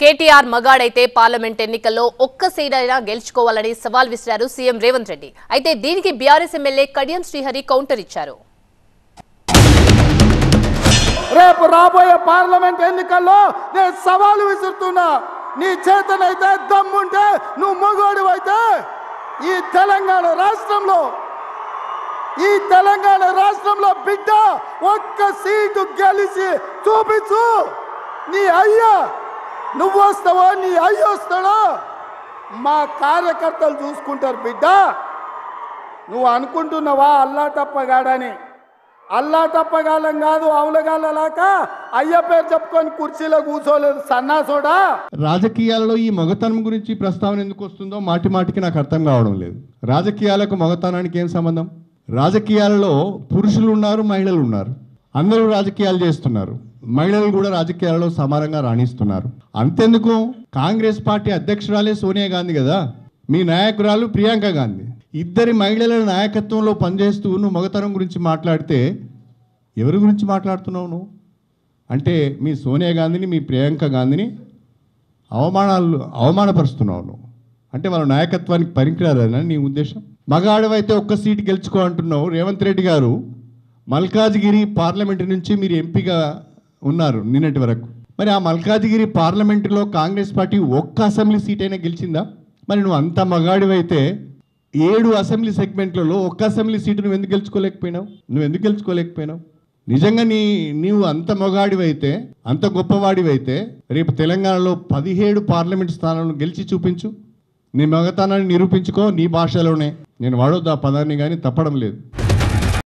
KTR మగాడైతే parliament ఎన్నికల్లో ఒక్క సీటైనా గెలుచుకోవాలని సవాల్ విసిరారు సీఎం రేవంత్ రెడ్డి. అయితే దీనికి BRS MLA Kadiyam Srihari counter ఇచ్చారు. రేపు రాబోయే పార్లమెంట్ ఎన్నికల్లో నేను సవాలు విసురుతున్నా. నీ చేతనైతే దమ్ముంటే నువ్వు మగోడివైతే ఈ తెలంగాణ రాష్ట్రంలో బిడ్డ ఒక్క సీటు గెలిచి చూపించు. నీ అయ్యా నువ్వు వస్తావో నీ అయ్య వస్తాడో మా కార్యకర్తలు చూసుకుంటారు. బిడ్డ నువ్వు అనుకుంటున్నావా అల్లా తప్పగాడని? అల్లా తప్పగాలం కాదు, అవులగాళ్ళలాక అయ్య పేరు చెప్పుకొని కుర్చీలో కూర్చోలేదు సన్నాసోడా. రాజకీయాలలో ఈ మగతనం గురించి ప్రస్తావన ఎందుకు వస్తుందో మాటి మాటికి నాకు అర్థం కావడం లేదు. రాజకీయాలకు మగతనానికి ఏం సంబంధం? రాజకీయాలలో పురుషులు ఉన్నారు, మహిళలు ఉన్నారు. అందరూ రాజకీయాలు చేస్తున్నారు. మహిళలు కూడా రాజకీయాలలో సమానంగా రాణిస్తున్నారు. అంతెందుకు, కాంగ్రెస్ పార్టీ అధ్యక్షురాలే సోనియా గాంధీ కదా, మీ నాయకురాలు ప్రియాంక గాంధీ. ఇద్దరి మహిళల నాయకత్వంలో పనిచేస్తూ నువ్వు మగతనం గురించి మాట్లాడితే ఎవరి గురించి మాట్లాడుతున్నావు నువ్వు? అంటే మీ సోనియా గాంధీని, మీ ప్రియాంక గాంధీని అవమానపరుస్తున్నావు నువ్వు. అంటే వాళ్ళ నాయకత్వానికి పనికిరాదని నీ ఉద్దేశం? మగాడవైతే ఒక్క సీటు గెలుచుకో అంటున్నావు. రేవంత్ రెడ్డి గారు మల్కాజ్గిరి పార్లమెంటు నుంచి మీరు ఎంపీగా ఉన్నారు నిన్నటి వరకు. మరి ఆ మల్కాజ్గిరి పార్లమెంటులో కాంగ్రెస్ పార్టీ ఒక్క అసెంబ్లీ సీట్ అయినా గెలిచిందా? మరి నువ్వు అంత మగాడివైతే 7 అసెంబ్లీ సెగ్మెంట్లలో ఒక్క అసెంబ్లీ సీటు నువ్వు ఎందుకు గెలుచుకోలేకపోయినావు? నిజంగా నీవు అంత మగాడివైతే, అంత గొప్పవాడివైతే రేపు తెలంగాణలో 17 పార్లమెంట్ స్థానాలను గెలిచి చూపించు. నీ మగతనాన్ని నిరూపించుకో నీ భాషలోనే. నేను వాడొద్దు ఆ పదాన్ని, కానీ తప్పడం లేదు.